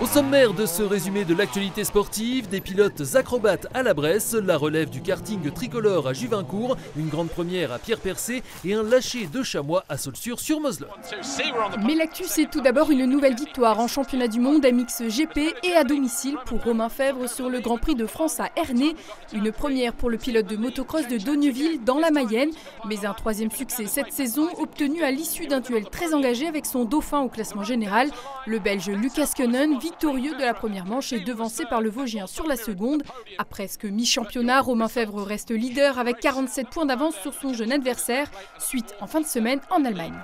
Au sommaire de ce résumé de l'actualité sportive, des pilotes acrobates à la Bresse, la relève du karting tricolore à Juvincourt, une grande première à Pierre-Percé et un lâcher de chamois à Saulxures-sur-Moselotte. Mais l'actu, c'est tout d'abord une nouvelle victoire en championnat du monde à mix GP et à domicile pour Romain Fèvre sur le Grand Prix de France à Ernée. Une première pour le pilote de motocross de Dogneuville dans la Mayenne, mais un troisième succès cette saison obtenu à l'issue d'un duel très engagé avec son dauphin au classement général. Le Belge Lucas Koenen, victorieux de la première manche et devancé par le Vosgien sur la seconde. À presque mi-championnat, Romain Fèvre reste leader avec 47 points d'avance sur son jeune adversaire. Suite en fin de semaine en Allemagne.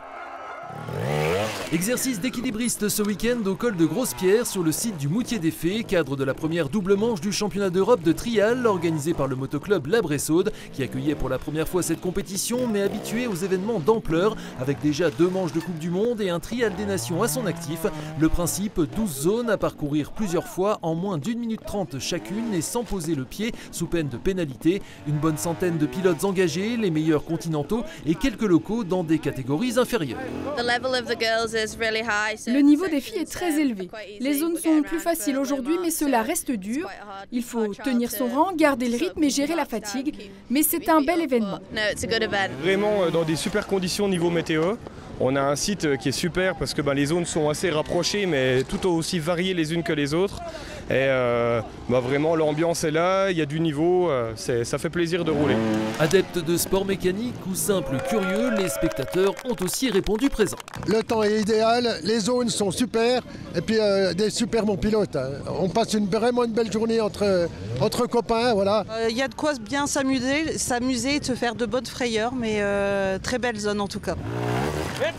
Exercice d'équilibriste ce week-end au col de Grosse-Pierre sur le site du Moutier des Fées, cadre de la première double manche du championnat d'Europe de trial organisé par le motoclub La Bressaude qui accueillait pour la première fois cette compétition mais habitué aux événements d'ampleur avec déjà 2 manches de Coupe du Monde et un trial des nations à son actif. Le principe, 12 zones à parcourir plusieurs fois en moins d'1 minute 30 chacune et sans poser le pied sous peine de pénalité. Une bonne centaine de pilotes engagés, les meilleurs continentaux et quelques locaux dans des catégories inférieures. Le niveau des filles est très élevé. Les zones sont plus faciles aujourd'hui, mais cela reste dur. Il faut tenir son rang, garder le rythme et gérer la fatigue. Mais c'est un bel événement. Vraiment dans des super conditions niveau météo. On a un site qui est super parce que les zones sont assez rapprochées mais tout aussi variées les unes que les autres. Et vraiment l'ambiance est là, il y a du niveau, ça fait plaisir de rouler. Adeptes de sport mécanique ou simples curieux, les spectateurs ont aussi répondu présent. Le temps est idéal, les zones sont super et puis des super bons pilotes. On passe vraiment une belle journée entre copains. Voilà. Il y a de quoi bien s'amuser et se faire de bonnes frayeurs, mais très belle zone en tout cas.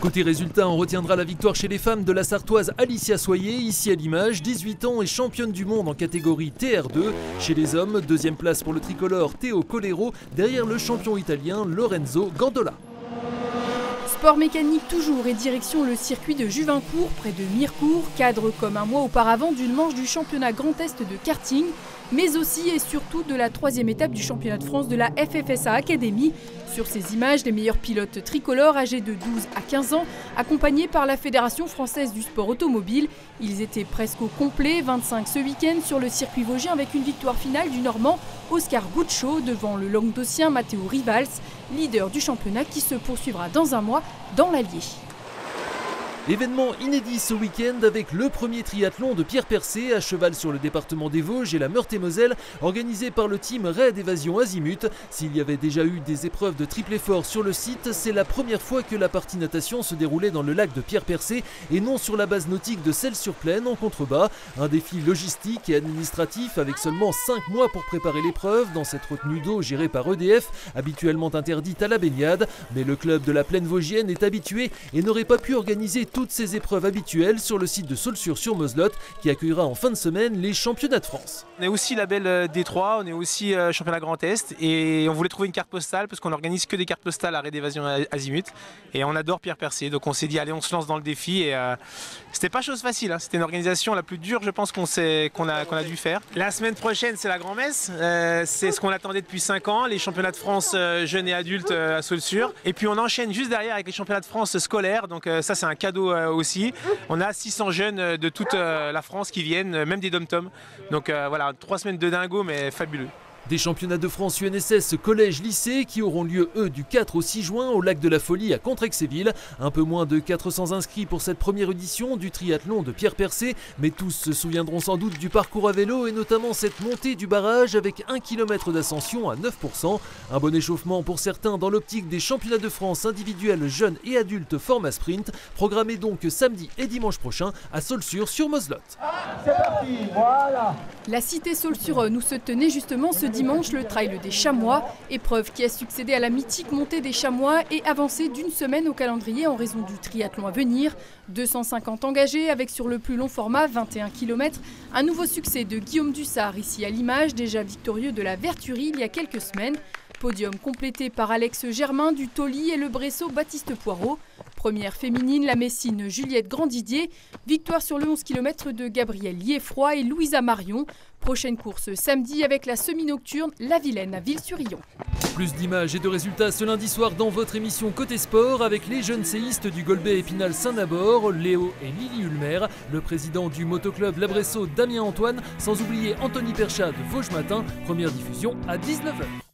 Côté résultat, on retiendra la victoire chez les femmes de la Sartoise Alicia Soyer, ici à l'image, 18 ans et championne du monde en catégorie TR2. Chez les hommes, 2e place pour le tricolore Teo Colero, derrière le champion italien Lorenzo Gandola. Sport mécanique toujours et direction le circuit de Juvincourt, près de Mirecourt, cadre comme un mois auparavant d'une manche du championnat Grand Est de karting, mais aussi et surtout de la 3e étape du championnat de France de la FFSA Academy. Sur ces images, les meilleurs pilotes tricolores âgés de 12 à 15 ans, accompagnés par la Fédération française du sport automobile. Ils étaient presque au complet, 25 ce week-end sur le circuit vosgien avec une victoire finale du Normand Oscar Guccio devant le Languedocien Matteo Rivals, leader du championnat qui se poursuivra dans un mois dans l'Allier. Événement inédit ce week-end avec le premier triathlon de Pierre-Percé à cheval sur le département des Vosges et la Meurthe-et-Moselle, organisé par le team Raid Évasion Azimut. S'il y avait déjà eu des épreuves de triple effort sur le site, c'est la première fois que la partie natation se déroulait dans le lac de Pierre-Percé et non sur la base nautique de Celles-sur-Plaine en contrebas. Un défi logistique et administratif avec seulement 5 mois pour préparer l'épreuve dans cette retenue d'eau gérée par EDF, habituellement interdite à la baignade. Mais le club de la Plaine Vosgienne est habitué et n'aurait pas pu organiser toutes ces épreuves habituelles sur le site de Saulxures-sur-Moselotte qui accueillera en fin de semaine les championnats de France. On est aussi label D3, on est aussi championnat Grand Est et on voulait trouver une carte postale parce qu'on n'organise que des cartes postales à Raid Évasion Azimut et on adore Pierre-Percé, donc on s'est dit allez on se lance dans le défi et c'était pas chose facile, hein. C'était une organisation la plus dure je pense qu'on a dû faire. La semaine prochaine c'est la grand-messe, c'est ce qu'on attendait depuis 5 ans, les championnats de France jeunes et adultes à Saulxures et puis on enchaîne juste derrière avec les championnats de France scolaires, donc ça c'est un cadeau aussi. On a 600 jeunes de toute la France qui viennent, même des dom-toms. Donc voilà, 3 semaines de dingo, mais fabuleux. Des championnats de France UNSS collège-lycée qui auront lieu, eux, du 4 au 6 juin au lac de la Folie à Contrexéville. Un peu moins de 400 inscrits pour cette première édition du triathlon de Pierre-Percé, mais tous se souviendront sans doute du parcours à vélo et notamment cette montée du barrage avec 1 km d'ascension à 9%. Un bon échauffement pour certains dans l'optique des championnats de France individuels jeunes et adultes format sprint, programmés donc samedi et dimanche prochain à Saulxures-sur-Moselotte. C'est parti, voilà. La cité Saulxures nous se tenait justement ce dimanche le trail des chamois, épreuve qui a succédé à la mythique montée des chamois et avancée d'1 semaine au calendrier en raison du triathlon à venir. 250 engagés avec sur le plus long format 21 km, un nouveau succès de Guillaume Dussard ici à l'image, déjà victorieux de la Verturie il y a quelques semaines. Podium complété par Alex Germain du Toli et le Bresso Baptiste Poirot. Première féminine, la Messine Juliette Grandidier. Victoire sur le 11 km de Gabrielle Lieffroy et Louisa Marion. Prochaine course samedi avec la semi-nocturne La Vilaine à Ville-sur-Yon. Plus d'images et de résultats ce lundi soir dans votre émission Côté Sport avec les jeunes séistes du Golbet Épinal Saint-Nabord, Léo et Lily Ulmer, le président du motoclub Labresso Damien Antoine, sans oublier Anthony Perchat de Vosges Matin. Première diffusion à 19h.